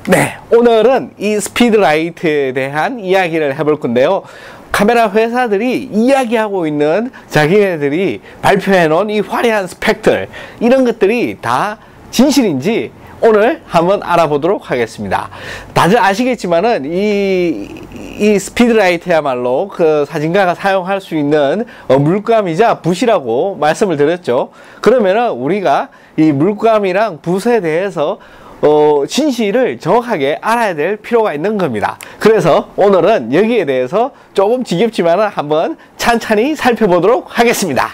네, 오늘은 이 스피드라이트에 대한 이야기를 해볼 건데요. 카메라 회사들이 이야기하고 있는 자기네들이 발표해 놓은 이 화려한 스펙들, 이런 것들이 다 진실인지 오늘 한번 알아보도록 하겠습니다. 다들 아시겠지만은 이 스피드라이트야말로 그 사진가가 사용할 수 있는 물감이자 붓이라고 말씀을 드렸죠. 그러면은 우리가 이 물감이랑 붓에 대해서 진실을 정확하게 알아야 될 필요가 있는 겁니다. 그래서 오늘은 여기에 대해서 조금 지겹지만은 한번 찬찬히 살펴보도록 하겠습니다.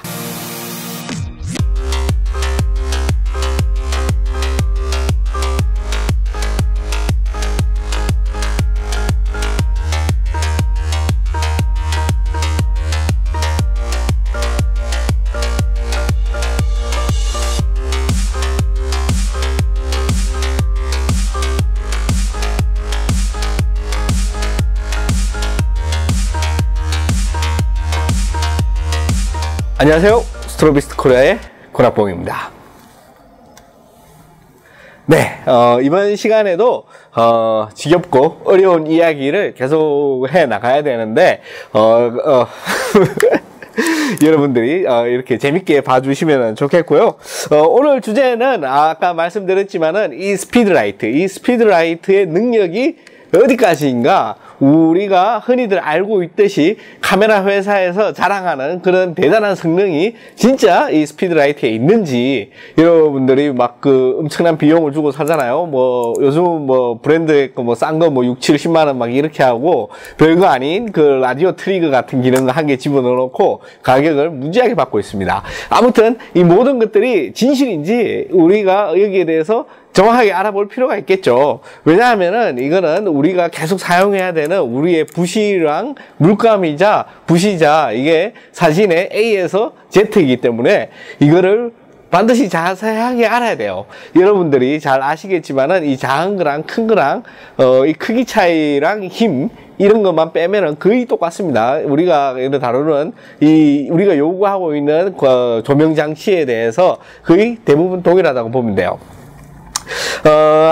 안녕하세요. 스트로비스트 코리아의 권학봉입니다. 네, 이번 시간에도 지겹고 어려운 이야기를 계속 해 나가야 되는데 여러분들이 이렇게 재밌게 봐주시면 좋겠고요. 오늘 주제는 아까 말씀드렸지만은 이 스피드라이트의 능력이 어디까지인가, 우리가 흔히들 알고 있듯이 카메라 회사에서 자랑하는 그런 대단한 성능이 진짜 이 스피드라이트에 있는지, 여러분들이 막 그 엄청난 비용을 주고 사잖아요. 뭐 요즘 뭐 브랜드의 거 뭐 싼 거 뭐 6, 7, 10만 원 막 이렇게 하고 별거 아닌 그 라디오 트리거 같은 기능을 한 개 집어넣어 놓고 가격을 무지하게 받고 있습니다. 아무튼 이 모든 것들이 진실인지 우리가 여기에 대해서 정확하게 알아볼 필요가 있겠죠. 왜냐하면은 이거는 우리가 계속 사용해야 되는 우리의 붓이랑 물감이자 붓이자 이게 사진의 A에서 Z이기 때문에 이거를 반드시 자세하게 알아야 돼요. 여러분들이 잘 아시겠지만은 이 작은 거랑 큰 거랑 이 크기 차이랑 힘, 이런 것만 빼면은 거의 똑같습니다. 우리가 다루는 우리가 요구하고 있는 조명 장치에 대해서 거의 대부분 동일하다고 보면 돼요.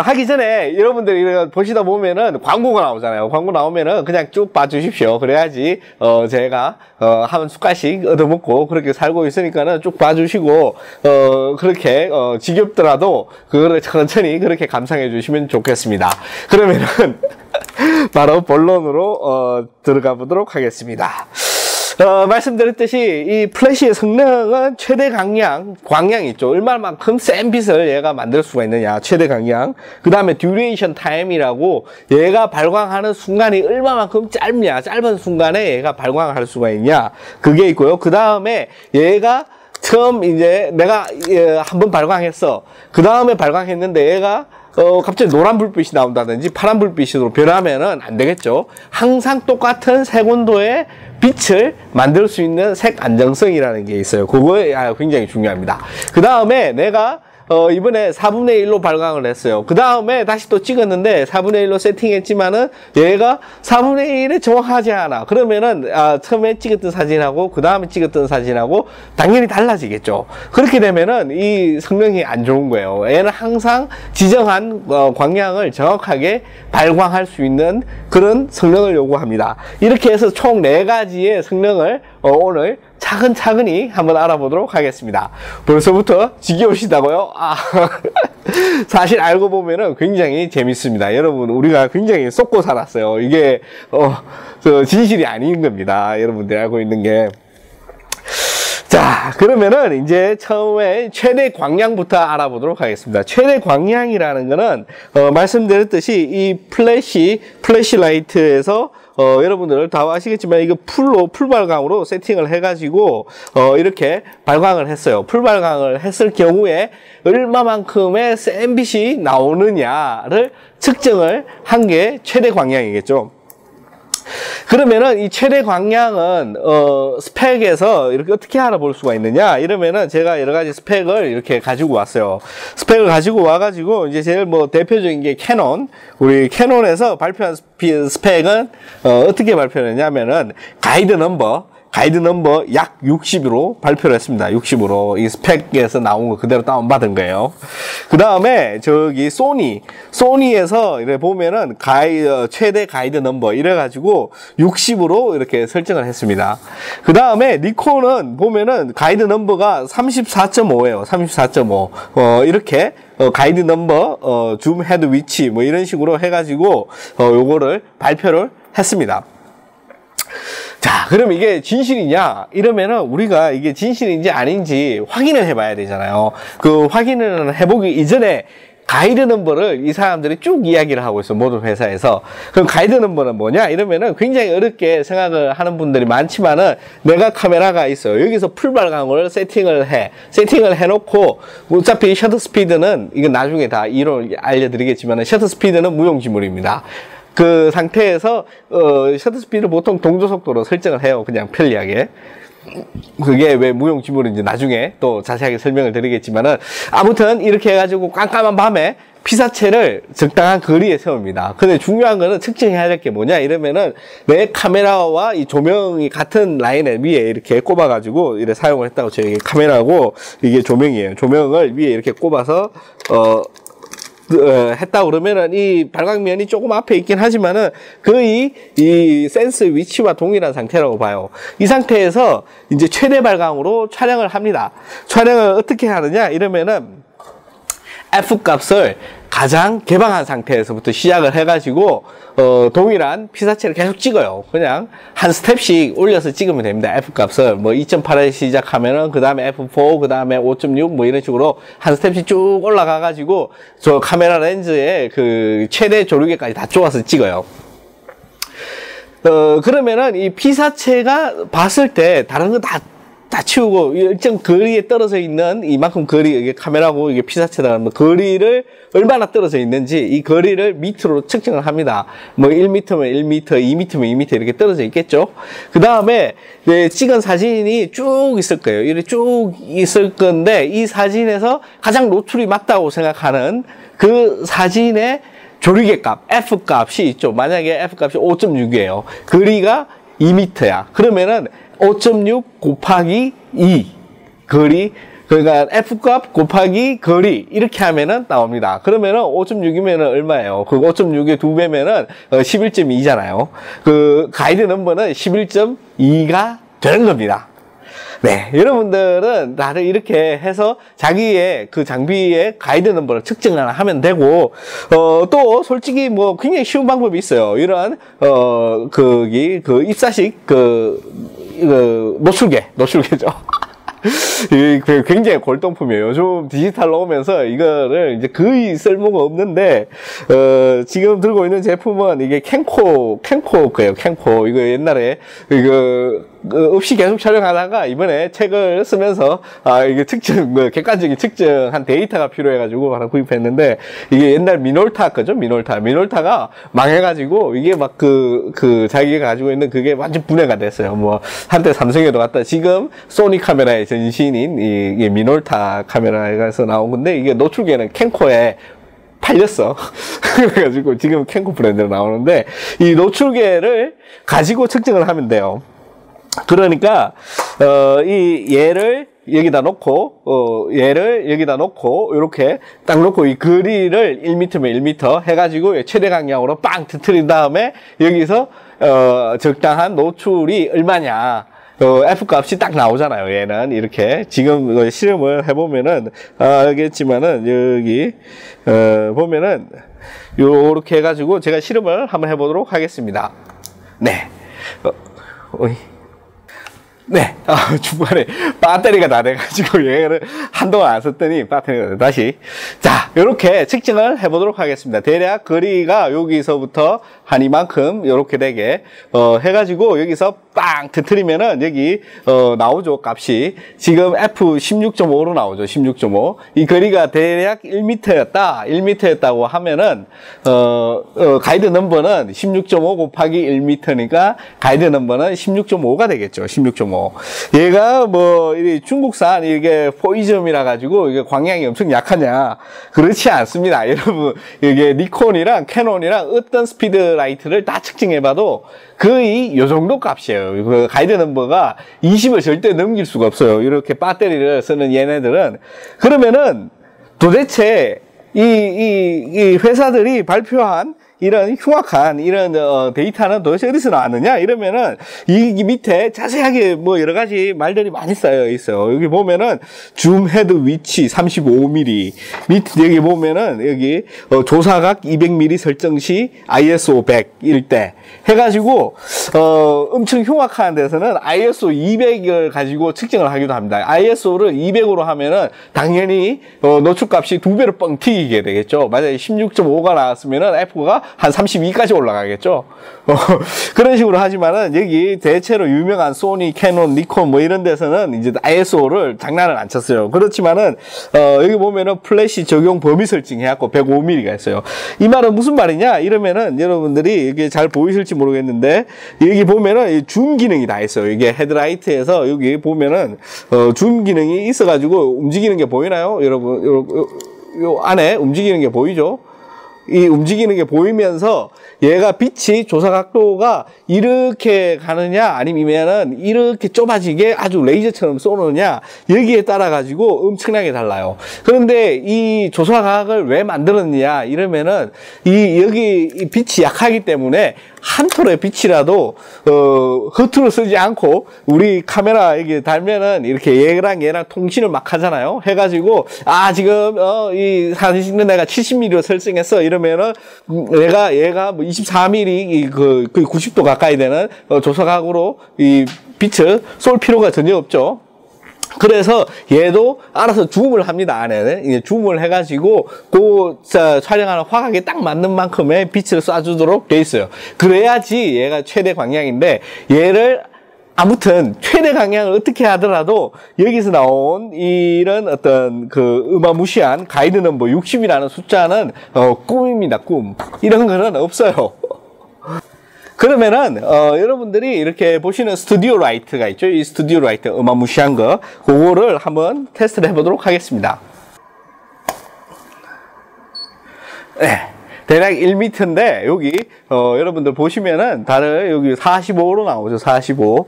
하기 전에 여러분들이 보시다 보면은 광고가 나오잖아요. 광고 나오면은 그냥 쭉 봐주십시오. 그래야지 제가 한 숟갈씩 얻어먹고 그렇게 살고 있으니까는 쭉 봐주시고 그렇게 지겹더라도 그거를 천천히 그렇게 감상해 주시면 좋겠습니다. 그러면은 바로 본론으로 들어가 보도록 하겠습니다. 말씀드렸듯이 이 플래시의 성능은 최대 광량 있죠. 얼마만큼 센 빛을 얘가 만들 수가 있느냐, 최대 광량. 그 다음에 듀레이션 타임이라고 얘가 발광하는 순간이 얼마만큼 짧냐, 짧은 순간에 얘가 발광할 수가 있냐, 그게 있고요. 그 다음에 얘가 처음 이제 내가 한번 발광했어. 그 다음에 발광했는데 얘가 갑자기 노란 불빛이 나온다든지 파란 불빛으로 변하면은 안 되겠죠. 항상 똑같은 색온도의 빛을 만들 수 있는 색 안정성이라는 게 있어요. 그거에 굉장히 중요합니다. 그 다음에 내가 이번에 4분의 1로 발광을 했어요. 그 다음에 다시 또 찍었는데 4분의 1로 세팅했지만은 얘가 4분의 1에 정확하지 않아. 그러면은 처음에 찍었던 사진하고 그 다음에 찍었던 사진하고 당연히 달라지겠죠. 그렇게 되면은 이 성능이 안 좋은 거예요. 얘는 항상 지정한 광량을 정확하게 발광할 수 있는 그런 성능을 요구합니다. 이렇게 해서 총 4가지의 성능을 오늘 차근차근히 한번 알아보도록 하겠습니다. 벌써부터 지겨우시다고요? 사실 알고 보면은 굉장히 재밌습니다. 여러분, 우리가 굉장히 쏟고 살았어요. 이게 진실이 아닌 겁니다. 여러분들이 알고 있는 게. 자, 그러면은 이제 처음에 최대 광량부터 알아보도록 하겠습니다. 최대 광량이라는 거는 말씀드렸듯이 이 플래시라이트에서 여러분들 다 아시겠지만 이거 풀발광으로 세팅을 해가지고 이렇게 발광을 했어요. 풀발광을 했을 경우에 얼마만큼의 센 빛이 나오느냐를 측정을 한 게 최대 광량이겠죠. 그러면은 이 최대 광량은 스펙에서 이렇게 어떻게 알아볼 수가 있느냐, 이러면은 제가 여러 가지 스펙을 이렇게 가지고 왔어요. 스펙을 가지고 와가지고 이제 제일 뭐 대표적인 게 우리 캐논에서 발표한 스펙은 어떻게 발표했냐면은 가이드 넘버 가이드 넘버 약 60으로 발표를 했습니다. 60으로. 이 스펙에서 나온 거 그대로 다운받은 거예요. 그 다음에 저기 소니에서 이렇게 보면은 최대 가이드 넘버 이래가지고 60으로 이렇게 설정을 했습니다. 그 다음에 니콘은 보면은 가이드 넘버가 34.5예요. 34.5. 이렇게 가이드 넘버, 줌 헤드 위치 뭐 이런 식으로 해가지고 요거를 발표를 했습니다. 자, 그럼 이게 진실이냐? 이러면은 우리가 이게 진실인지 아닌지 확인을 해봐야 되잖아요. 그 확인을 해보기 이전에 가이드 넘버를 이 사람들이 쭉 이야기를 하고 있어, 모든 회사에서. 그럼 가이드 넘버는 뭐냐? 이러면은 굉장히 어렵게 생각을 하는 분들이 많지만은 내가 카메라가 있어요. 여기서 풀 발광을 세팅을 해놓고 어차피 셔터 스피드는 이건 나중에 다 이론 알려드리겠지만은 셔터 스피드는 무용지물입니다. 그 상태에서 셔터 스피드 보통 동조 속도로 설정을 해요. 그냥 편리하게. 그게 왜 무용지물인지 나중에 또 자세하게 설명을 드리겠지만은 아무튼 이렇게 해가지고 깜깜한 밤에 피사체를 적당한 거리에 세웁니다. 근데 중요한 거는 측정해야 될 게 뭐냐 이러면은 내 카메라와 이 조명이 같은 라인에 위에 이렇게 꼽아가지고 이렇게 사용을 했다고 저희 카메라고 이게 조명이에요. 조명을 위에 이렇게 꼽아서 했다 그러면은 이 발광면이 조금 앞에 있긴 하지만은 거의 이 센스 위치와 동일한 상태라고 봐요. 이 상태에서 이제 최대 발광으로 촬영을 합니다. 촬영을 어떻게 하느냐 이러면은 F 값을 가장 개방한 상태에서부터 시작을 해가지고 동일한 피사체를 계속 찍어요. 그냥 한 스텝씩 올려서 찍으면 됩니다. F 값을 뭐 2.8에 시작하면은 그 다음에 F4, 그 다음에 5.6 뭐 이런 식으로 한 스텝씩 쭉 올라가가지고 저 카메라 렌즈에 그 최대 조류계까지 다 쪼아서 찍어요. 그러면은 이 피사체가 봤을 때 다른 거 다 치우고 일정 거리에 떨어져 있는 이만큼 거리, 이게 카메라고 이게 피사체다. 거리를 얼마나 떨어져 있는지 이 거리를 미터로 측정을 합니다. 뭐 1m면 1m, 2m면 2m 이렇게 떨어져 있겠죠. 그 다음에 찍은 사진이 쭉 있을 거예요. 이렇게 쭉 있을 건데 이 사진에서 가장 노출이 맞다고 생각하는 그 사진의 조리개 값, F 값이 있죠. 만약에 F 값이 5.6이에요. 거리가 2m야. 그러면은 5.6 곱하기 2 거리, 그러니까 F값 곱하기 거리 이렇게 하면은 나옵니다. 그러면은 5.6이면은 얼마예요? 그 5.6의 2배면은 11.2잖아요. 그 가이드 넘버는 11.2가 되는 겁니다. 네, 여러분들은 다들 이렇게 해서 자기의 그 장비의 가이드 넘버를 측정을 하면 되고, 또 솔직히 뭐 굉장히 쉬운 방법이 있어요. 이런 입사식 노출계죠. 굉장히 골동품이에요. 요즘 디지털로 오면서 이거를 이제 거의 쓸모가 없는데, 지금 들고 있는 제품은 이게 캔코 거예요. 캔코. 이거 옛날에, 없이 계속 촬영하다가 이번에 책을 쓰면서, 이게 객관적인 측정한 데이터가 필요해가지고 하나 구입했는데, 이게 옛날 미놀타 거죠? 미놀타가 망해가지고, 이게 막 자기가 가지고 있는 그게 완전 분해가 됐어요. 뭐, 한때 삼성에도 갔다, 지금 소니 카메라의 전신인 이 미놀타 카메라에서 나온 건데, 이게 노출계는 캔코에 팔렸어. 그래가지고 지금 캔코 브랜드로 나오는데, 이 노출계를 가지고 측정을 하면 돼요. 그러니까 얘를 여기다 놓고 이렇게 딱 놓고 이 거리를 1m면 1m 해가지고 최대 강약으로 빵 터뜨린 다음에 여기서 적당한 노출이 얼마냐 F 값이 딱 나오잖아요. 얘는 이렇게 지금 실험을 해보면은 알겠지만은 여기 보면은 요렇게 해가지고 제가 실험을 한번 해보도록 하겠습니다. 네. 네, 중간에 배터리가 다 돼가지고 얘를 한동안 안 썼더니 배터리가 다시. 자, 요렇게 측정을 해보도록 하겠습니다. 대략 거리가 여기서부터 한 이만큼 요렇게 되게, 해가지고 여기서 빵 터뜨리면은 여기, 나오죠, 값이. 지금 F16.5로 나오죠, 16.5. 이 거리가 대략 1m였다고 하면은, 가이드 넘버는 16.5 곱하기 1m니까 가이드 넘버는 16.5가 되겠죠, 16.5. 얘가 뭐 중국산 이게 포이즘이라 가지고 이게 광량이 엄청 약하냐? 그렇지 않습니다. 여러분 이게 니콘이랑 캐논이랑 어떤 스피드 라이트를 다 측정해봐도 거의 요 정도 값이에요. 있어요. 그 가이드 넘버가 20을 절대 넘길 수가 없어요. 이렇게 배터리를 쓰는 얘네들은. 그러면은 도대체 이 회사들이 발표한 이런 흉악한 이런 데이터는 도대체 어디서 나왔느냐 이러면은 이 밑에 자세하게 뭐 여러 가지 말들이 많이 쌓여 있어요. 여기 보면은 줌 헤드 위치 35mm, 밑에 여기 보면은 여기 조사각 200mm 설정 시 ISO 100일 때 해가지고 엄청 흉악한 데서는 ISO 200을 가지고 측정을 하기도 합니다. ISO를 200으로 하면은 당연히 노출값이 2배로 뻥 튀기게 되겠죠. 만약에 16.5가 나왔으면은 F가 한 32까지 올라가겠죠. 그런 식으로 하지만은 여기 대체로 유명한 소니, 캐논, 니콘 뭐 이런 데서는 이제 ISO를 장난을 안 쳤어요. 그렇지만은 여기 보면은 플래시 적용 범위 설정 해갖고 105mm가 있어요. 이 말은 무슨 말이냐 이러면은 여러분들이 이게 잘 보이실지 모르겠는데 여기 보면은 줌 기능이 다 있어요. 이게 헤드라이트에서 여기 보면은 줌 기능이 있어가지고 움직이는 게 보이나요? 여러분 요 안에 움직이는 게 보이죠? 이 움직이는 게 보이면서 얘가 빛이 조사 각도가 이렇게 가느냐 아니면은 이렇게 좁아지게 아주 레이저처럼 쏘느냐 여기에 따라 가지고 엄청나게 달라요. 그런데 이 조사각을 왜 만들었냐 이러면은 여기 이 빛이 약하기 때문에 한 톨의 빛이라도 허투루 쓰지 않고 우리 카메라 이게 달면은 이렇게 얘랑 통신을 막 하잖아요. 해가지고 지금 이 사진 찍는 애가 70mm로 설정했어 이러면은 얘가 뭐 24mm 그 90도 가까이 되는 조사각으로 이 빛을 쏠 필요가 전혀 없죠. 그래서 얘도 알아서 줌을 합니다. 안에 줌을 해가지고 촬영하는 화각에 딱 맞는 만큼의 빛을 쏴주도록 돼 있어요. 그래야지 얘가 최대 광량인데 얘를 아무튼 최대 광량을 어떻게 하더라도 여기서 나온 이런 어떤 어마무시한 가이드 넘버 60이라는 숫자는 꿈입니다. 꿈. 이런 거는 없어요. 그러면은 여러분들이 이렇게 보시는 스튜디오 라이트가 있죠. 이 스튜디오 라이트 어마무시한 거 그거를 한번 테스트를 해보도록 하겠습니다. 네. 대략 1m인데 여기 여러분들 보시면은 다들 여기 45로 나오죠. 45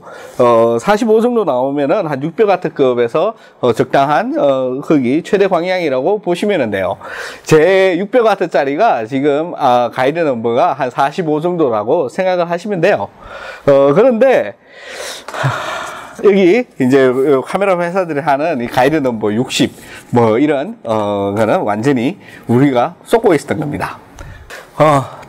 정도 나오면은 한 600W급에서 적당한 거기 최대 광량이라고 보시면 돼요. 제 600W짜리가 지금 가이드 넘버가 한 45 정도라고 생각을 하시면 돼요. 그런데 여기 이제 카메라 회사들이 하는 이 가이드 넘버 60 뭐 이런 거는 완전히 우리가 쏟고 있었던 겁니다.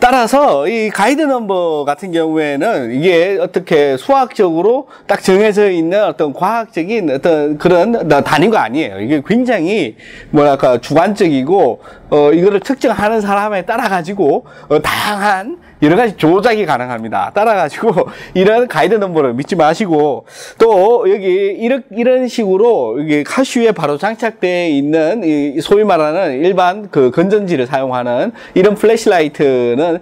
따라서 이 가이드 넘버 같은 경우에는 이게 어떻게 수학적으로 딱 정해져 있는 어떤 과학적인 어떤 그런 단위가 아니에요. 이게 굉장히 뭐랄까 주관적이고 이거를 측정하는 사람에 따라 가지고 다양한 여러 가지 조작이 가능합니다. 따라가지고 이런 가이드 넘버를 믿지 마시고 또 여기 이런 식으로 여기 카시오에 바로 장착되어 있는 이 소위 말하는 일반 건전지를 사용하는 이런 플래시라이트는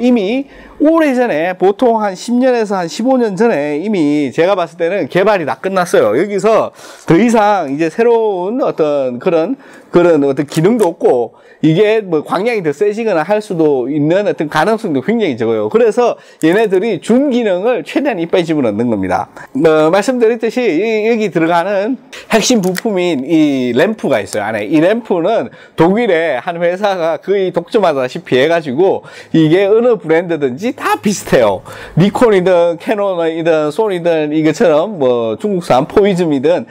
이미 오래전에 보통 한 10년에서 한 15년 전에 이미 제가 봤을 때는 개발이 다 끝났어요. 여기서 더 이상 이제 새로운 어떤 그런 어떤 기능도 없고 이게 뭐 광량이 더 세지거나 할 수도 있는 어떤 가능성도 굉장히 적어요. 그래서 얘네들이 줌 기능을 최대한 이빨 집어넣는 겁니다. 말씀드렸듯이 여기 들어가는 핵심 부품인 이 램프가 있어요. 안에 이 램프는 독일의 한 회사가 거의 독점하다시피 해가지고 이게 어느 브랜드든지 다 비슷해요. 니콘이든 캐논이든 소니든 이것처럼 뭐 중국산 포이즘이든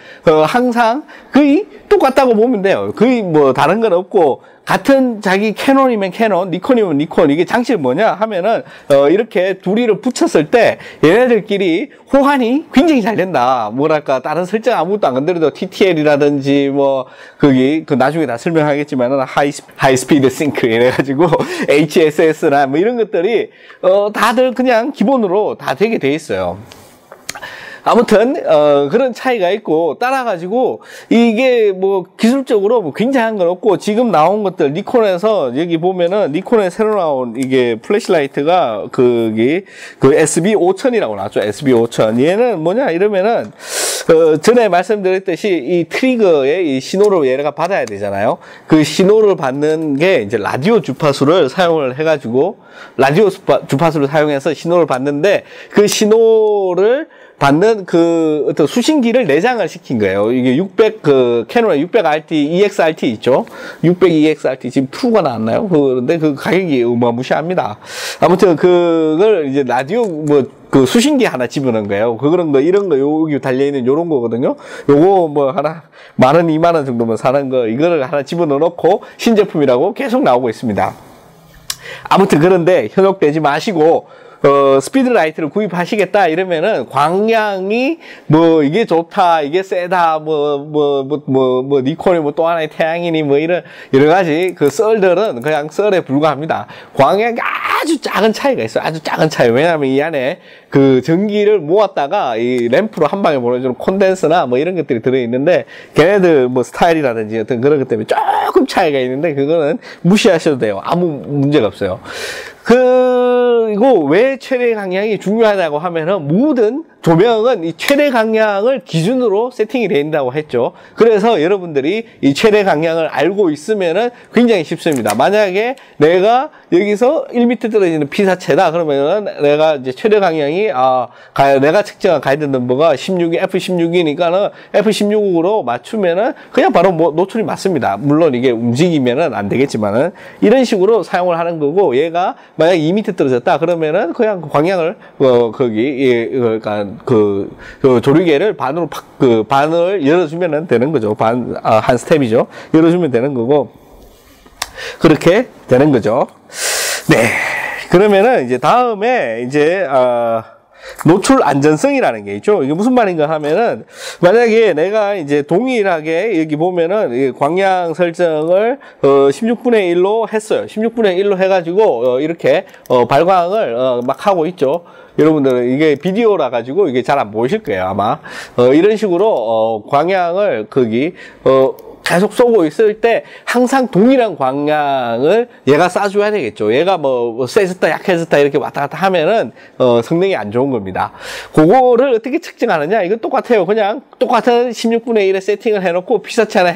항상 거의 똑같다고 보면 돼요. 거의 뭐 다른 건 없고 같은 자기 캐논이면 캐논, 니콘이면 니콘. 이게 장치는 뭐냐 하면은 이렇게 둘이를 붙였을 때 얘네들끼리 호환이 굉장히 잘 된다. 뭐랄까 다른 설정 아무것도 안 건드려도 TTL이라든지 뭐 나중에 다 설명하겠지만은 하이 스피드 싱크 이래가지고 HSS나 뭐 이런 것들이 다들 그냥 기본으로 다 되게 돼 있어요. 아무튼 그런 차이가 있고 따라가지고 이게 뭐 기술적으로 뭐 굉장한 건 없고 지금 나온 것들 니콘에서 여기 보면은 니콘에 새로 나온 이게 플래시라이트가 SB5000이라고 나왔죠. SB5000 얘는 뭐냐 이러면은 전에 말씀드렸듯이 이 트리거의 이 신호를 얘가 받아야 되잖아요. 그 신호를 받는 게 이제 라디오 주파수를 사용을 해가지고 라디오 주파수를 사용해서 신호를 받는데 그 신호를 받는 그 어떤 수신기를 내장을 시킨 거예요. 이게 600 그 캐논의 600RT EXRT 있죠. 600 EXRT 지금 2가 나왔나요? 그런데 그 가격이 어마무시합니다. 아무튼 그걸 이제 라디오 뭐 그 수신기 하나 집어넣은 거예요. 그런 거 이런 거 여기 달려 있는 요런 거거든요. 요거 뭐 하나 10,000원 20,000원 정도면 사는 거 이거를 하나 집어넣어 놓고 신제품이라고 계속 나오고 있습니다. 아무튼 그런데 현혹되지 마시고 스피드라이트를 구입하시겠다 이러면은 광량이 뭐 이게 좋다 이게 세다 뭐 니콘이 뭐 또 하나의 태양이니 뭐 이런 여러 가지 그 썰들은 그냥 썰에 불과합니다. 광량이 아주 작은 차이가 있어요. 아주 작은 차이. 왜냐하면 이 안에 그 전기를 모았다가 이 램프로 한 방에 보내주는 콘덴서나 뭐 이런 것들이 들어있는데 걔네들 뭐 스타일이라든지 어떤 그런 것 때문에 조금 차이가 있는데 그거는 무시하셔도 돼요. 아무 문제가 없어요. 그리고 왜 최대 강량이 중요하다고 하면은 모든 조명은 이 최대 강량을 기준으로 세팅이 된다고 했죠. 그래서 여러분들이 이 최대 강량을 알고 있으면은 굉장히 쉽습니다. 만약에 내가 여기서 1m 떨어지는 피사체다 그러면은 내가 이제 최대 강량이 내가 측정한 가이드 넘버가 F16이니까는 F16으로 맞추면은 그냥 바로 뭐 노출이 맞습니다. 물론 이게 움직이면은 안 되겠지만은 이런 식으로 사용을 하는 거고 얘가 만약 2m 떨어졌다 그러면은 그냥 광량을 그러니까 그 조리개를 반으로 반을 열어주면 되는 거죠. 한 스텝이죠. 열어주면 되는 거고 그렇게 되는 거죠. 네. 그러면은 이제 다음에 이제 노출 안전성이라는 게 있죠. 이게 무슨 말인가 하면은 만약에 내가 이제 동일하게 여기 보면은 광량 설정을 16분의 1로 했어요. 16분의 1로 해가지고 이렇게 발광을 막 하고 있죠. 여러분들은 이게 비디오라 가지고 이게 잘 안 보이실 거예요 아마. 이런 식으로 광량을 계속 쏘고 있을 때 항상 동일한 광량을 얘가 쏴줘야 되겠죠. 얘가 뭐 세졌다 약해졌다 이렇게 왔다 갔다 하면은 성능이 안 좋은 겁니다. 그거를 어떻게 측정하느냐? 이건 똑같아요. 그냥 똑같은 16분의 1에 세팅을 해놓고 피사체 하나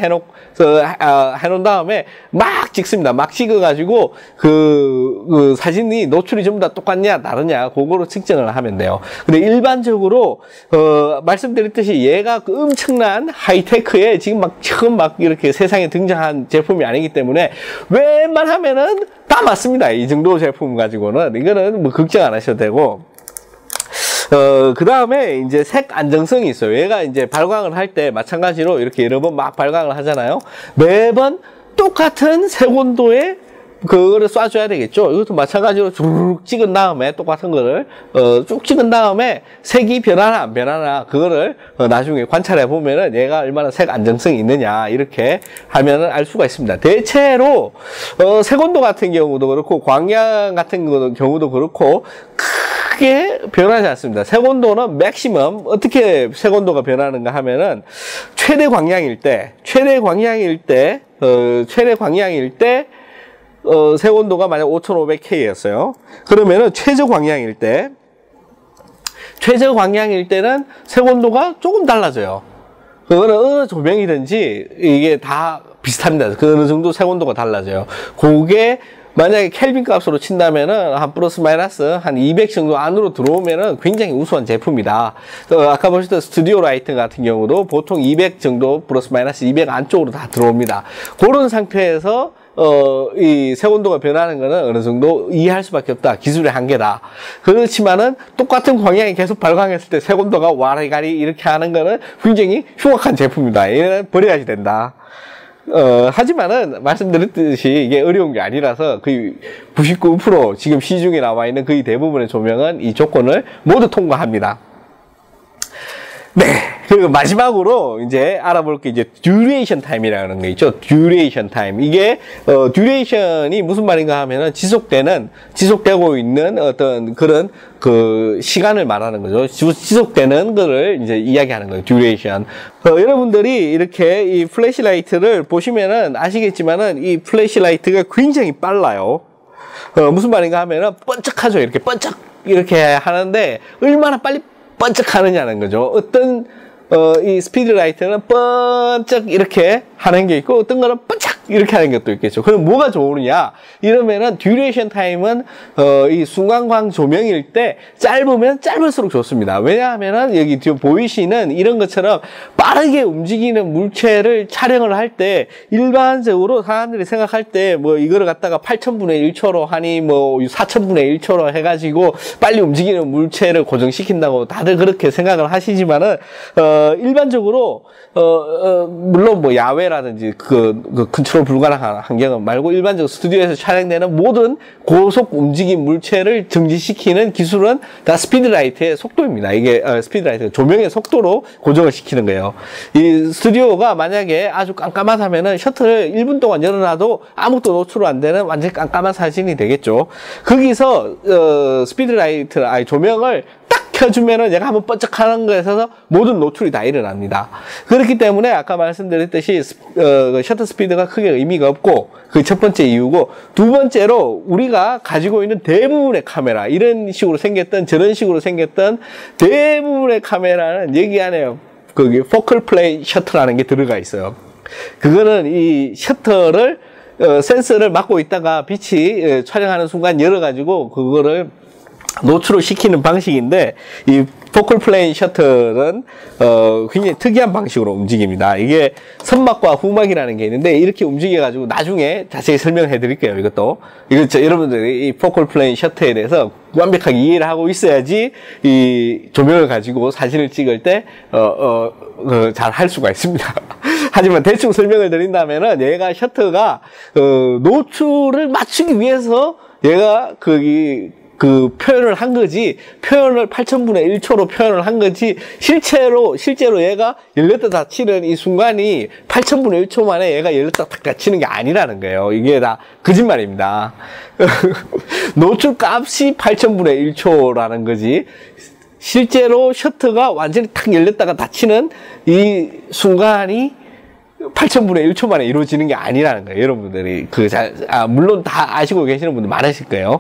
해놓은 다음에 막 찍습니다. 막 찍어가지고 그 사진이 노출이 전부 다 똑같냐 다르냐 그거로 측정을 하면 돼요. 근데 일반적으로 말씀드렸듯이 얘가 그 엄청난 하이테크에 지금 막 이렇게 세상에 등장한 제품이 아니기 때문에 웬만하면은 다 맞습니다. 이 정도 제품 가지고는 이거는 뭐 걱정 안 하셔도 되고 그 다음에 이제 색 안정성이 있어요. 얘가 이제 발광을 할 때 마찬가지로 이렇게 여러 번 막 발광을 하잖아요. 매번 똑같은 색 온도에 그거를 쏴줘야 되겠죠. 이것도 마찬가지로 쭉 찍은 다음에 똑같은 거를 쭉 찍은 다음에 색이 변하나 안 변하나 그거를 나중에 관찰해 보면은 얘가 얼마나 색 안정성이 있느냐 이렇게 하면은 알 수가 있습니다. 대체로 색온도 같은 경우도 그렇고 광량 같은 경우도 그렇고 크게 변하지 않습니다. 색온도는 맥시멈 어떻게 색온도가 변하는가 하면은 최대 광량일 때 색온도가 만약 5500K였어요. 그러면은 최저 광량일 때는 색온도가 조금 달라져요. 그거는 어느 조명이든지 이게 다 비슷합니다. 그 어느 정도 색온도가 달라져요. 그게 만약에 켈빈 값으로 친다면은 한 플러스 마이너스 한 200 정도 안으로 들어오면은 굉장히 우수한 제품이다. 아까 보셨던 스튜디오 라이트 같은 경우도 보통 200 정도 플러스 마이너스 200 안쪽으로 다 들어옵니다. 그런 상태에서 이 색온도가 변하는 거는 어느 정도 이해할 수밖에 없다. 기술의 한계다. 그렇지만은 똑같은 광량이 계속 발광했을 때 색온도가 와리가리 이렇게 하는 거는 굉장히 흉악한 제품이다. 얘는 버려야지 된다. 하지만은 말씀드렸듯이 이게 어려운 게 아니라서 거의 99% 지금 시중에 나와 있는 거의 대부분의 조명은 이 조건을 모두 통과합니다. 네. 그리고 마지막으로 이제 알아볼 게 이제 듀레이션 타임이라는 게 있죠. 듀레이션 타임. 이게 듀레이션이 무슨 말인가 하면은 지속되고 있는 어떤 그런 그 시간을 말하는 거죠. 지속되는 거를 이제 이야기하는 거예요. 듀레이션. 여러분들이 이렇게 이 플래시라이트를 보시면은 아시겠지만은 이 플래시라이트가 굉장히 빨라요. 무슨 말인가 하면은 번쩍하죠. 이렇게 번쩍 이렇게 하는데 얼마나 빨리 번쩍하느냐는 거죠. 어떤 이 스피드라이트는 번쩍 이렇게 하는 게 있고, 어떤 거는 번쩍 이렇게 하는 것도 있겠죠. 그럼 뭐가 좋으냐? 이러면은 듀레이션 타임은 이 순간광 조명일 때 짧으면 짧을수록 좋습니다. 왜냐하면은 여기 지금 보이시는 이런 것처럼 빠르게 움직이는 물체를 촬영을 할 때 일반적으로 사람들이 생각할 때 뭐 이거를 갖다가 8,000분의 1초로 하니 뭐 4,000분의 1초로 해가지고 빨리 움직이는 물체를 고정시킨다고 다들 그렇게 생각을 하시지만은 일반적으로 물론 뭐 야외라든지 그 컨트롤 불가능한 환경은 말고 일반적으로 스튜디오에서 촬영되는 모든 고속 움직임 물체를 정지시키는 기술은 다 스피드라이트의 속도입니다. 이게 스피드라이트 조명의 속도로 고정을 시키는 거예요. 이 스튜디오가 만약에 아주 깜깜하다면은 셔터를 1분 동안 열어놔도 아무것도 노출 안 되는 완전히 깜깜한 사진이 되겠죠. 거기서 스피드라이트 조명을 켜주면은 얘가 한번 번쩍하는 거에 있어서 모든 노출이 다 일어납니다. 그렇기 때문에 아까 말씀드렸듯이 셔터 스피드가 크게 의미가 없고, 그 첫 번째 이유고, 두 번째로 우리가 가지고 있는 대부분의 카메라, 이런 식으로 생겼던 저런 식으로 생겼던 대부분의 카메라는 여기 안에 거기 포컬 플레이 셔터라는 게 들어가 있어요. 그거는 이 셔터를 센서를 막고 있다가 빛이 촬영하는 순간 열어가지고 그거를 노출을 시키는 방식인데, 이 포컬 플레인 셔터는 굉장히 특이한 방식으로 움직입니다. 이게 선막과 후막이라는 게 있는데 이렇게 움직여가지고 나중에 자세히 설명해 드릴게요. 이것도 여러분들이 이 포컬 플레인 셔터에 대해서 완벽하게 이해를 하고 있어야지 이 조명을 가지고 사진을 찍을 때 잘 할 수가 있습니다. 하지만 대충 설명을 드린다면은 얘가 셔터가 노출을 맞추기 위해서 얘가 그 표현을 한 거지, 표현을 8,000분의 1초로 표현을 한 거지, 실제로 얘가 열렸다 닫히는 이 순간이 8,000분의 1초 만에 얘가 열렸다 닫히는 게 아니라는 거예요. 이게 다 거짓말입니다. 노출 값이 8,000분의 1초라는 거지, 실제로 셔터가 완전히 탁 열렸다가 닫히는 이 순간이 8,000분의 1초 만에 이루어지는 게 아니라는 거예요. 여러분들이 물론 다 아시고 계시는 분들 많으실 거예요.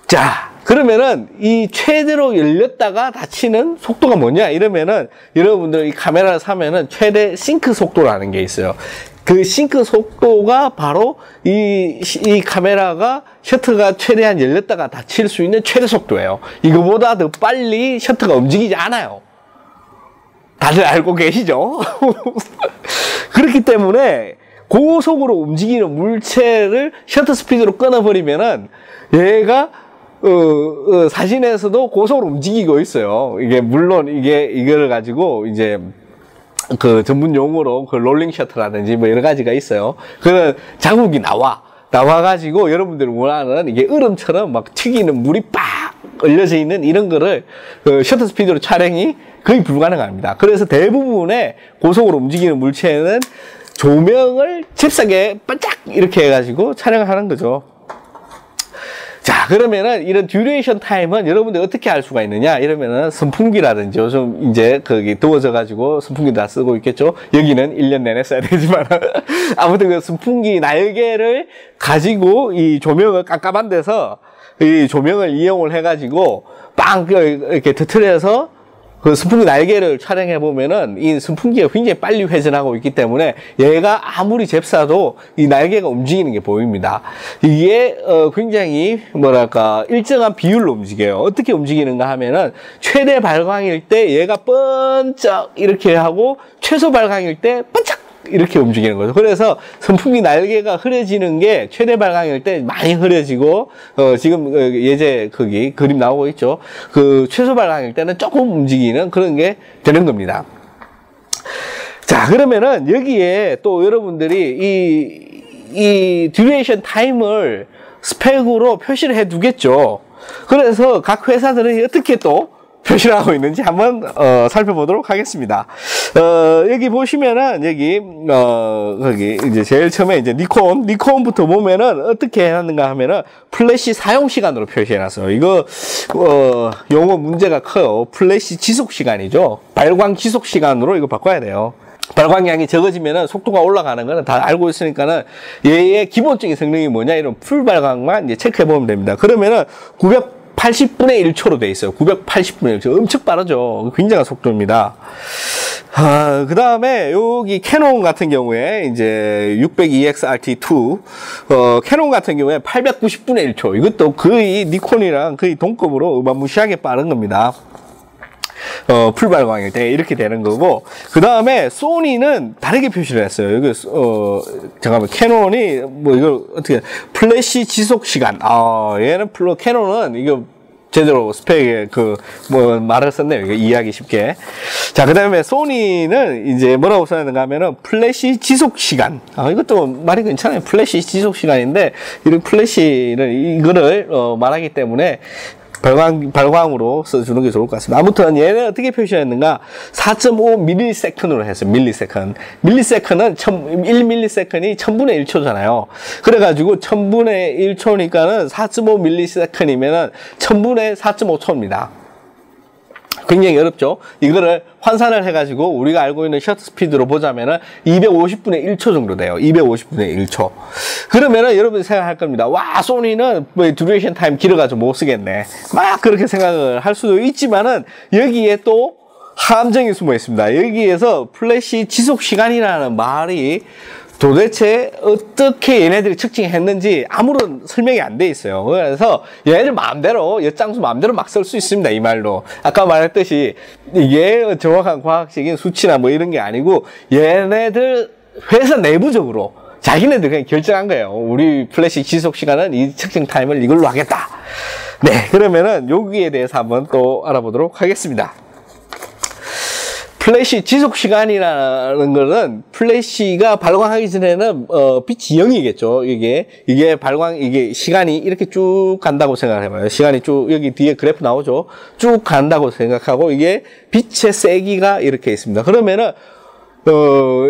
자, 그러면은 이 최대로 열렸다가 닫히는 속도가 뭐냐 이러면은, 여러분들 이 카메라를 사면은 최대 싱크 속도라는 게 있어요. 그 싱크 속도가 바로 이 카메라가 셔터가 최대한 열렸다가 닫힐 수 있는 최대 속도예요. 이거보다 더 빨리 셔터가 움직이지 않아요. 다들 알고 계시죠? 그렇기 때문에 고속으로 움직이는 물체를 셔터 스피드로 끊어버리면은 얘가 사진에서도 고속으로 움직이고 있어요. 이게 물론 이거를 가지고 이제 그 전문 용어로 그 롤링 셔터라든지 뭐 여러 가지가 있어요. 그런 자국이 나와가지고 여러분들이 원하는 이게 얼음처럼 막 튀기는 물이 빡 얼려져 있는 이런 거를 셔터 스피드로 촬영이 거의 불가능합니다. 그래서 대부분의 고속으로 움직이는 물체는 조명을 잽싸게 반짝 이렇게 해가지고 촬영을 하는 거죠. 자, 그러면은 이런 듀레이션 타임은 여러분들 어떻게 알 수가 있느냐 이러면은 선풍기라든지 요즘 이제 거기 더워져 가지고 선풍기 다 쓰고 있겠죠. 여기는 1년 내내 써야 되지만 아무튼 그 선풍기 날개를 가지고 이 조명을 깜깜한 데서 이 조명을 이용을 해 가지고 빵 이렇게 터트려서 그 선풍기 날개를 촬영해 보면은 이 선풍기가 굉장히 빨리 회전하고 있기 때문에 얘가 아무리 잽싸도 이 날개가 움직이는 게 보입니다. 이게 굉장히 뭐랄까 일정한 비율로 움직여요. 어떻게 움직이는가 하면은 최대 발광일 때 얘가 번쩍 이렇게 하고 최소 발광일 때 번쩍 이렇게 움직이는 거죠. 그래서 선풍기 날개가 흐려지는 게 최대 발광일 때 많이 흐려지고, 지금 예제 거기 그림 나오고 있죠. 그 최소 발광일 때는 조금 움직이는 그런 게 되는 겁니다. 자, 그러면은 여기에 또 여러분들이 이 듀레이션 타임을 스펙으로 표시를 해 두겠죠. 그래서 각 회사들은 어떻게 또 표시를 하고 있는지 한번 살펴보도록 하겠습니다. 여기 보시면은 거기 이제 제일 처음에 이제 니콘부터 보면은 어떻게 해놨는가 하면은 플래시 사용 시간으로 표시해놨어요. 이거 용어 문제가 커요. 플래시 지속 시간이죠. 발광 지속 시간으로 이거 바꿔야 돼요. 발광량이 적어지면은 속도가 올라가는 거는 다 알고 있으니까는 얘의 기본적인 성능이 뭐냐 이런 풀 발광만 이제 체크해 보면 됩니다. 그러면은 980분의 1초로 돼 있어요. 980분의 1초. 엄청 빠르죠. 굉장한 속도입니다. 그 다음에 여기 캐논 같은 경우에 이제 602XRT2 캐논 같은 경우에 890분의 1초. 이것도 거의 니콘이랑 거의 동급으로 어마무시하게 빠른 겁니다. 풀발광일 때 이렇게 되는 거고, 그 다음에 소니는 다르게 표시를 했어요. 여기 잠깐만, 캐논이 뭐 이걸 어떻게 플래시 지속 시간. 얘는 캐논은 이거 제대로 스펙에 뭐 말을 썼네요. 이거 이해하기 쉽게. 자, 그 다음에 소니는 이제 뭐라고 써야되는가 하면은 플래시 지속 시간. 이것도 말이 괜찮아요. 플래시 지속 시간인데, 이런 플래시는 이거를 말하기 때문에 발광으로 써주는 게 좋을 것 같습니다. 아무튼 얘는 어떻게 표시했는가? 4.5ms으로 했어요. 밀리세컨은 1ms이 1000분의 1초잖아요. 그래가지고 1000분의 1초니까는 4.5ms이면은 1000분의 4.5초입니다. 굉장히 어렵죠. 이거를 환산을 해가지고 우리가 알고 있는 셔터 스피드로 보자면은 250분의 1초 정도 돼요. 250분의 1초. 그러면은 여러분이 생각할 겁니다. 와, 소니는 뭐 듀레이션 타임 길어가지고 못 쓰겠네. 막 그렇게 생각을 할 수도 있지만은 여기에 또 함정이 숨어 있습니다. 여기에서 플래시 지속 시간이라는 말이 도대체 어떻게 얘네들이 측정했는지 아무런 설명이 안 돼 있어요. 그래서 얘네들 마음대로, 엿장수 마음대로 막 쓸 수 있습니다. 이 말로. 아까 말했듯이 이게 정확한 과학적인 수치나 뭐 이런 게 아니고 얘네들 회사 내부적으로 자기네들 그냥 결정한 거예요. 우리 플래시 지속 시간은 이 측정 타임을 이걸로 하겠다. 네, 그러면은 여기에 대해서 한번 또 알아보도록 하겠습니다. 플래시 지속 시간이라는 거는 플래시가 발광하기 전에는 빛이 0이겠죠. 이게 발광 이게 시간이 이렇게 쭉 간다고 생각을 해봐요. 시간이 쭉 여기 뒤에 그래프 나오죠. 쭉 간다고 생각하고 이게 빛의 세기가 이렇게 있습니다. 그러면은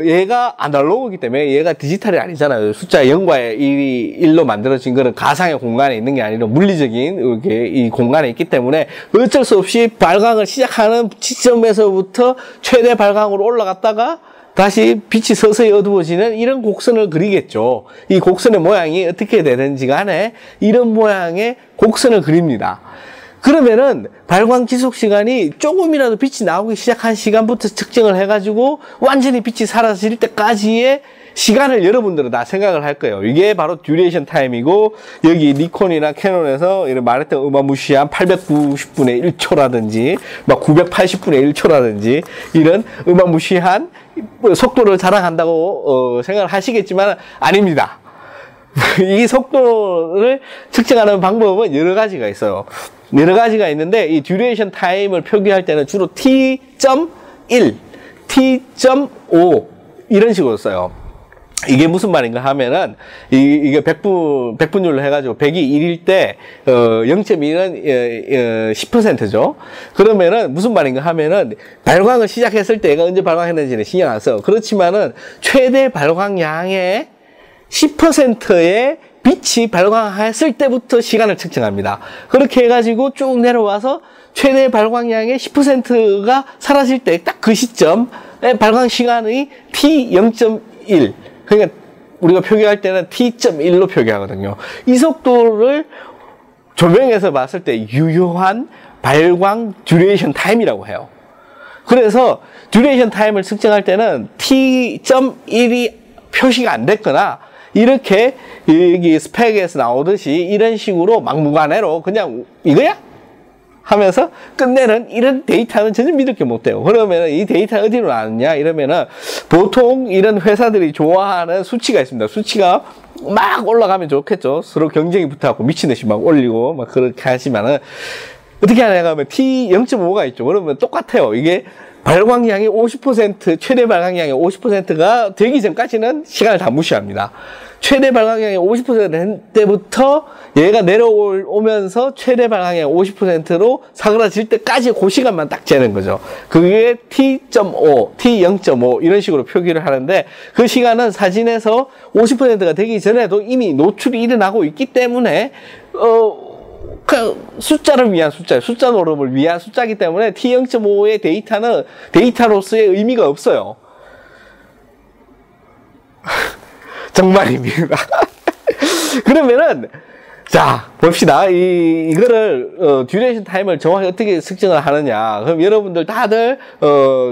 얘가 아날로그이기 때문에 얘가 디지털이 아니잖아요. 숫자 0과 1로 만들어진 거는 가상의 공간에 있는 게 아니라 물리적인 이렇게 이 공간에 있기 때문에 어쩔 수 없이 발광을 시작하는 지점에서부터 최대 발광으로 올라갔다가 다시 빛이 서서히 어두워지는 이런 곡선을 그리겠죠. 이 곡선의 모양이 어떻게 되는지 간에 이런 모양의 곡선을 그립니다. 그러면은 발광 지속 시간이 조금이라도 빛이 나오기 시작한 시간부터 측정을 해가지고 완전히 빛이 사라질 때까지의 시간을 여러분들은 다 생각을 할 거예요. 이게 바로 듀레이션 타임이고, 여기 니콘이나 캐논에서 이런 말했던 어마무시한 890분의 1초라든지 막 980분의 1초라든지 이런 어마무시한 속도를 자랑한다고 생각을 하시겠지만 아닙니다. 이 속도를 측정하는 방법은 여러 가지가 있어요. 여러 가지가 있는데 이 듀레이션 타임을 표기할 때는 주로 T.1, T.5 이런 식으로 써요. 이게 무슨 말인가 하면은 이게 100분율로 해가지고 100이 1일 때 0.1은 10%죠. 그러면은 무슨 말인가 하면은 발광을 시작했을 때 얘가 언제 발광했는지는 신경 안 써. 그렇지만은 최대 발광량의 10%의 빛이 발광했을 때부터 시간을 측정합니다. 그렇게 해가지고 쭉 내려와서 최대 발광량의 10%가 사라질 때 딱 그 시점에 발광 시간의 T0.1. 그러니까 우리가 표기할 때는 T.1로 표기하거든요. 이 속도를 조명에서 봤을 때 유효한 발광 듀레이션 타임이라고 해요. 그래서 듀레이션 타임을 측정할 때는 T.1이 표시가 안 됐거나 이렇게 여기 스펙에서 나오듯이 이런 식으로 막무가내로 그냥 이거야? 하면서 끝내는 이런 데이터는 전혀 믿을 게 못 돼요. 그러면 이 데이터 어디로 나왔냐? 이러면은 보통 이런 회사들이 좋아하는 수치가 있습니다. 수치가 막 올라가면 좋겠죠. 서로 경쟁이 붙어갖고 미친 듯이 막 올리고 막 그렇게 하시면은 어떻게 하냐 하면 T0.5가 있죠. 그러면 똑같아요. 이게 발광량이 50%, 최대 발광량의 50%가 되기 전까지는 시간을 다 무시합니다. 최대 발광량의 50% 때부터 얘가 내려오면서 최대 발광량의 50%로 사그라질 때까지 그 시간만 딱 재는 거죠. 그게 T.5, T0.5 이런 식으로 표기를 하는데 그 시간은 사진에서 50%가 되기 전에도 이미 노출이 일어나고 있기 때문에 그 숫자를 위한 숫자, 숫자 노름을 위한 숫자이기 때문에 T0.5의 데이터는 데이터로서의 의미가 없어요. 정말입니다. 그러면은 자, 봅시다. 이거를, 듀레이션 타임을 정확히 어떻게 측정을 하느냐. 그럼 여러분들 다들,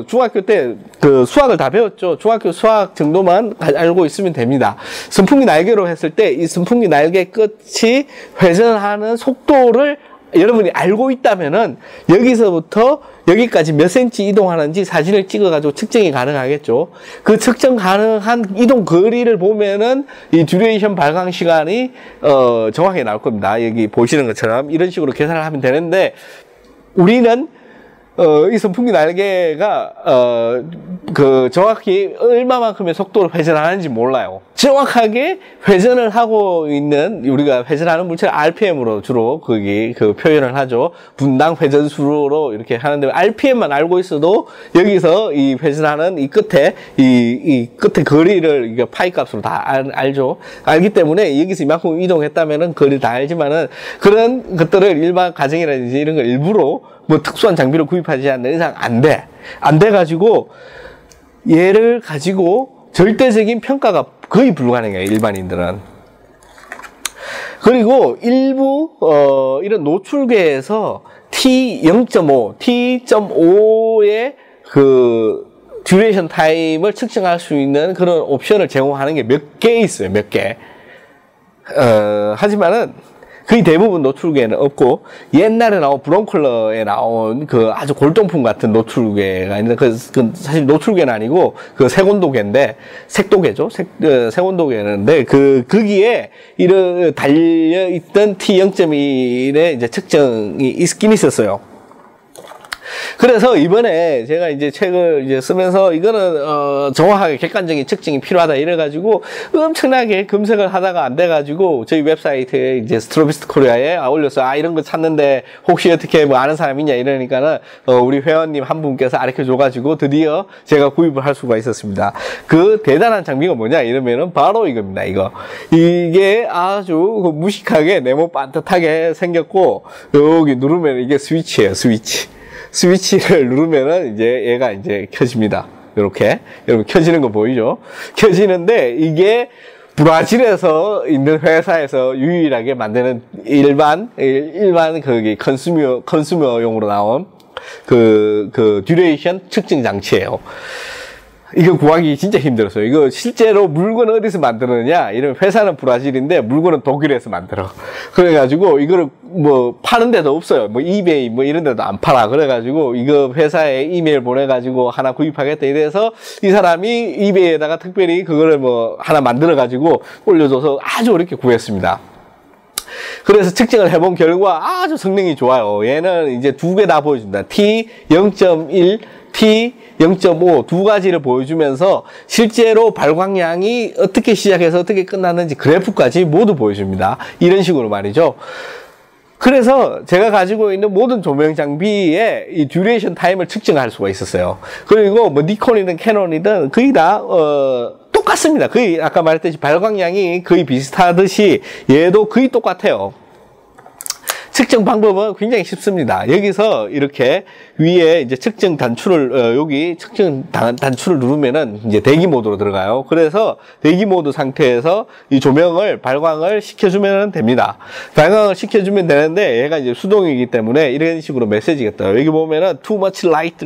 중학교 때 수학을 다 배웠죠? 중학교 수학 정도만 알고 있으면 됩니다. 선풍기 날개로 했을 때 이 선풍기 날개 끝이 회전하는 속도를 여러분이 알고 있다면은 여기서부터 여기까지 몇 센치 이동하는지 사진을 찍어가지고 측정이 가능하겠죠. 그 측정 가능한 이동 거리를 보면은 이 듀레이션 발광 시간이 정확하게 나올 겁니다. 여기 보시는 것처럼 이런 식으로 계산을 하면 되는데 우리는 이 선풍기 날개가 정확히 얼마만큼의 속도로 회전하는지 몰라요. 정확하게 회전을 하고 있는 우리가 회전하는 물체를 RPM으로 주로 표현을 하죠. 분당 회전수로 이렇게 하는데 RPM만 알고 있어도 여기서 이 회전하는 이 끝에 이 끝에 거리를 이게 파이 값으로 다 알죠. 알기 때문에 여기서 이만큼 이동했다면은 거리를 다 알지만은 그런 것들을 일반 가정이라든지 이런 걸 일부러 뭐 특수한 장비를 구입하지 않는 이상 안 돼. 안 돼가지고 얘를 가지고 절대적인 평가가 거의 불가능해요. 일반인들은. 그리고 일부 이런 노출계에서 T0.5, T.5의 듀레이션 타임을 측정할 수 있는 그런 옵션을 제공하는 게 몇 개 있어요. 몇 개. 하지만은 거의 대부분 노출계는 없고 옛날에 나온 브론컬러에 나온 아주 골동품 같은 노출계가 있는데 사실 노출계는 아니고 색온도계인데 색도계죠. 색온도계인데 거기에 이런 달려있던 T0.1의 이제 측정이 있긴 있었어요. 그래서 이번에 제가 이제 책을 이제 쓰면서 이거는 정확하게 객관적인 측정이 필요하다 이래가지고 엄청나게 검색을 하다가 안 돼가지고 저희 웹사이트에 이제 스트로비스트 코리아에 올렸어요. 이런 거 찾는데 혹시 어떻게 뭐 아는 사람 있냐 이러니까는 우리 회원님 한 분께서 가르쳐줘가지고 드디어 제가 구입을 할 수가 있었습니다. 그 대단한 장비가 뭐냐 이러면은 바로 이겁니다. 이게 아주 무식하게 네모 반듯하게 생겼고 여기 누르면 이게 스위치예요. 스위치를 누르면은 이제 얘가 이제 켜집니다. 이렇게. 여러분 켜지는 거 보이죠? 켜지는데 이게 브라질에서 있는 회사에서 유일하게 만드는 일반 컨슈머용으로 나온 듀레이션 측정 장치예요. 이거 구하기 진짜 힘들었어요. 이거 실제로 물건 어디서 만드느냐? 이런 회사는 브라질인데 물건은 독일에서 만들어. 그래가지고 이거를 뭐 파는 데도 없어요. 뭐 이베이 뭐 이런 데도 안 팔아. 그래가지고 이거 회사에 이메일 보내가지고 하나 구입하겠다 이래서 이 사람이 이베이에다가 특별히 그거를 뭐 하나 만들어가지고 올려줘서 아주 어렵게 구했습니다. 그래서 측정을 해본 결과 아주 성능이 좋아요. 얘는 이제 두 개 다 보여준다. T0.1, T0.5 두 가지를 보여주면서 실제로 발광량이 어떻게 시작해서 어떻게 끝났는지 그래프까지 모두 보여줍니다. 이런 식으로 말이죠. 그래서 제가 가지고 있는 모든 조명 장비에 이 듀레이션 타임을 측정할 수가 있었어요. 그리고 뭐 니콘이든 캐논이든 거의 다 똑같습니다. 거의 아까 말했듯이 발광량이 거의 비슷하듯이 얘도 거의 똑같아요. 측정 방법은 굉장히 쉽습니다. 여기서 이렇게 위에 이제 측정 단추를 여기 측정 단추를 누르면은 이제 대기 모드로 들어가요. 그래서 대기 모드 상태에서 이 조명을 발광을 시켜주면 됩니다. 발광을 시켜주면 되는데 얘가 이제 수동이기 때문에 이런 식으로 메시지가 떠요. 여기 보면은 too much light,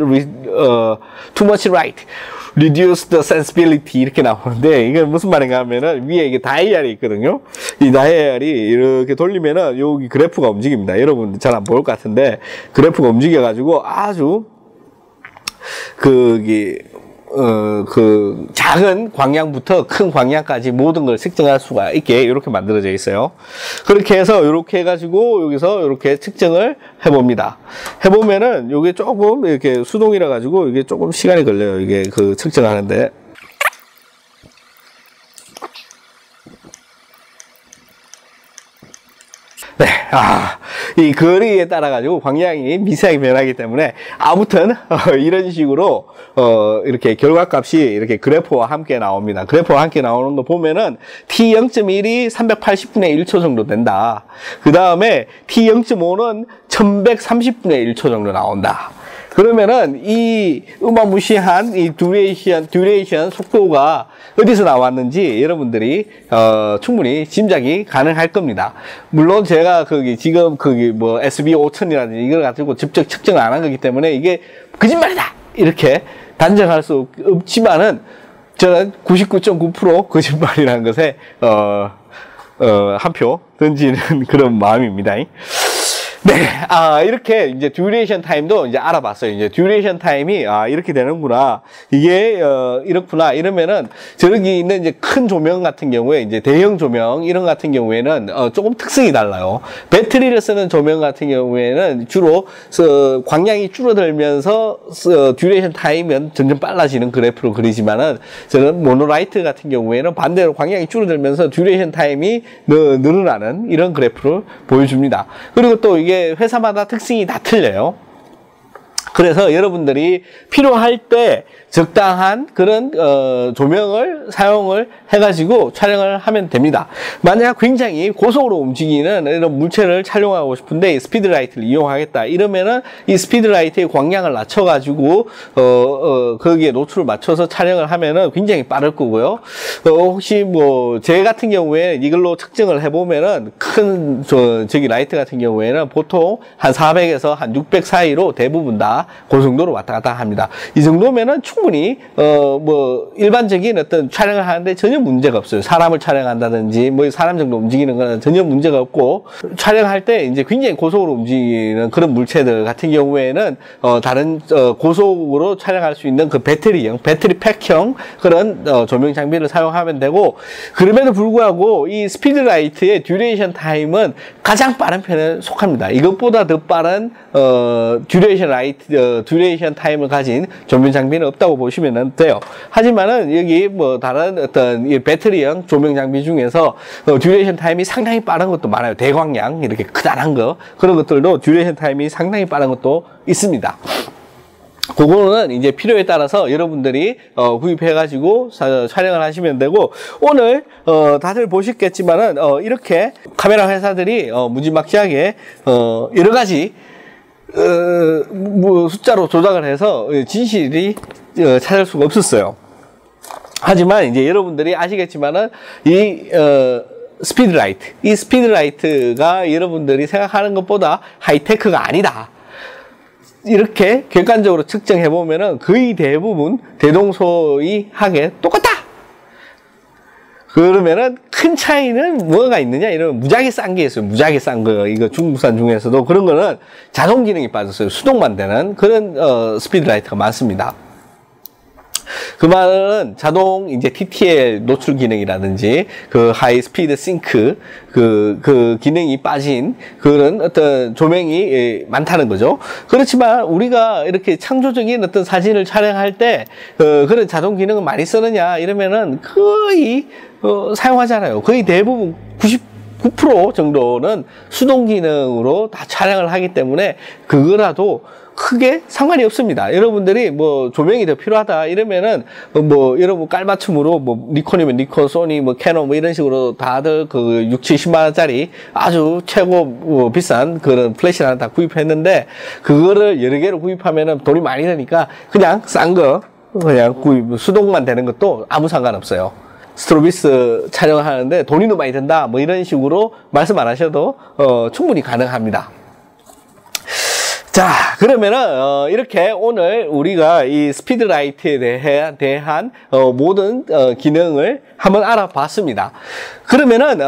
reduce the sensibility 이렇게 나오는데 이게 무슨 말인가 하면은 위에 이게 다이얼이 있거든요. 이 다이얼이 이렇게 돌리면은 여기 그래프가 움직입니다. 여러분 잘 안 보일 것 같은데 그래프가 움직여가지고 아주 작은 광량부터 큰 광량까지 모든 걸 측정할 수가 있게 이렇게 만들어져 있어요. 그렇게 해서 이렇게 해가지고 여기서 이렇게 측정을 해봅니다. 해보면은 이게 조금 이렇게 수동이라 가지고 이게 조금 시간이 걸려요. 이게 측정하는데. 네, 이 거리에 따라 가지고 광량이 미세하게 변하기 때문에 아무튼 이런 식으로 이렇게 결과값이 이렇게 그래프와 함께 나옵니다. 그래프와 함께 나오는 거 보면은 T0.1이 380분의 1초 정도 된다. 그 다음에 T0.5는 1130분의 1초 정도 나온다. 그러면은 이 어마무시한 이 듀레이션 속도가 어디서 나왔는지 여러분들이 충분히 짐작이 가능할 겁니다. 물론 제가 지금 뭐 SB5000이라든지 이걸 가지고 직접 측정을 안 한 거기 때문에 이게 거짓말이다 이렇게 단정할 수 없지만은 저는 99.9% 거짓말이라는 것에 한 표 던지는 그런 마음입니다. 네, 이렇게 이제 듀레이션 타임도 이제 알아봤어요. 이제 듀레이션 타임이 이렇게 되는구나. 이게 이렇구나. 이러면은 저기 있는 이제 큰 조명 같은 경우에 이제 대형 조명 이런 같은 경우에는 조금 특성이 달라요. 배터리를 쓰는 조명 같은 경우에는 주로 광량이 줄어들면서 듀레이션 타임은 점점 빨라지는 그래프로 그리지만은 저는 모노라이트 같은 경우에는 반대로 광량이 줄어들면서 듀레이션 타임이 늘어나는 이런 그래프를 보여줍니다. 그리고 또 이게 회사마다 특징이 다 틀려요. 그래서 여러분들이 필요할 때 적당한 그런 조명을 사용을 해가지고 촬영을 하면 됩니다. 만약 굉장히 고속으로 움직이는 이런 물체를 촬영하고 싶은데 이 스피드라이트를 이용하겠다 이러면은 이 스피드라이트의 광량을 낮춰가지고 거기에 노출을 맞춰서 촬영을 하면은 굉장히 빠를 거고요. 혹시 뭐 제 같은 경우에 이걸로 측정을 해보면은 큰 저기 라이트 같은 경우에는 보통 한 400에서 한 600 사이로 대부분 다 그 정도로 왔다 갔다 합니다. 이 정도면은 충분히 뭐 일반적인 어떤 촬영을 하는데 전혀 문제가 없어요. 사람을 촬영한다든지 뭐 사람 정도 움직이는 거는 전혀 문제가 없고, 촬영할 때 이제 굉장히 고속으로 움직이는 그런 물체들 같은 경우에는 다른 고속으로 촬영할 수 있는 그 배터리 팩형 그런 조명 장비를 사용하면 되고, 그럼에도 불구하고 이 스피드라이트의 듀레이션 타임은 가장 빠른 편에 속합니다. 이것보다 더 빠른 듀레이션 타임을 가진 조명 장비는 없다고 보시면 돼요. 하지만은 여기 뭐 다른 어떤 이 배터리형 조명 장비 중에서 듀레이션 타임이 상당히 빠른 것도 많아요. 대광량 이렇게 크다란 거, 그런 것들도 듀레이션 타임이 상당히 빠른 것도 있습니다. 그거는 이제 필요에 따라서 여러분들이 구입해가지고 촬영을 하시면 되고, 오늘 다들 보셨겠지만은 이렇게 카메라 회사들이 무지막지하게 여러 가지 뭐 숫자로 조작을 해서 진실이 찾을 수가 없었어요. 하지만 이제 여러분들이 아시겠지만은 이 스피드라이트가 여러분들이 생각하는 것보다 하이테크가 아니다. 이렇게 객관적으로 측정해 보면은 거의 대부분 대동소이하게 똑같다. 그러면은 큰 차이는 뭐가 있느냐? 이러면 무지하게 싼 게 있어요. 무지하게 싼 거. 이거 중국산 중에서도 그런 거는 자동 기능이 빠졌어요. 수동만 되는 그런 스피드라이트가 많습니다. 그 말은 자동 이제 TTL 노출 기능이라든지 그 하이 스피드 싱크 그 기능이 빠진 그런 어떤 조명이 많다는 거죠. 그렇지만 우리가 이렇게 창조적인 어떤 사진을 촬영할 때 그런 자동 기능을 많이 쓰느냐 이러면은 거의 사용하잖아요. 거의 대부분 99% 정도는 수동 기능으로 다 촬영을 하기 때문에 그거라도 크게 상관이 없습니다. 여러분들이 뭐 조명이 더 필요하다 이러면은 뭐 여러분 깔맞춤으로 뭐 니콘이면 니콘, 소니, 뭐 캐논 뭐 이런 식으로 다들 그 6, 70만 원짜리 아주 최고 비싼 그런 플래시를 하나 다 구입했는데, 그거를 여러 개를 구입하면은 돈이 많이 드니까 그냥 싼 거 그냥 수동만 되는 것도 아무 상관없어요. 스트로비스 촬영을 하는데 돈이 너무 많이 든다 뭐 이런 식으로 말씀 안 하셔도 충분히 가능합니다. 자, 그러면은 이렇게 오늘 우리가 이 스피드라이트에 대한 모든 기능을 한번 알아봤습니다. 그러면은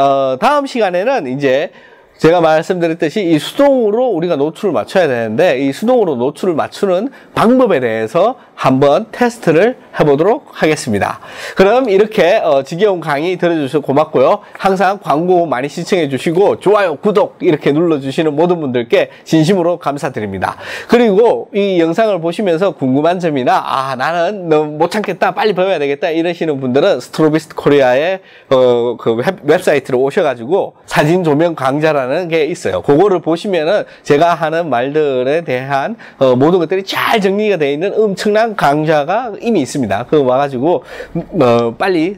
다음 시간에는 이제 제가 말씀드렸듯이 이 수동으로 우리가 노출을 맞춰야 되는데, 이 수동으로 노출을 맞추는 방법에 대해서 한번 테스트를 해보도록 하겠습니다. 그럼 이렇게 지겨운 강의 들어주셔서 고맙고요. 항상 광고 많이 시청해 주시고 좋아요, 구독 이렇게 눌러주시는 모든 분들께 진심으로 감사드립니다. 그리고 이 영상을 보시면서 궁금한 점이나 나는 너무 못 참겠다, 빨리 배워야 되겠다 이러시는 분들은 스트로비스트 코리아의 그 웹사이트로 오셔가지고 사진 조명 강좌라는 게 있어요. 그거를 보시면은 제가 하는 말들에 대한 모든 것들이 잘 정리가 되어 있는 엄청난 강좌가 이미 있습니다. 그거 와가지고 빨리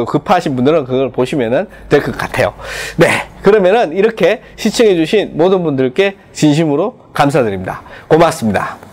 급하신 분들은 그걸 보시면은 될 것 같아요. 네, 그러면은 이렇게 시청해주신 모든 분들께 진심으로 감사드립니다. 고맙습니다.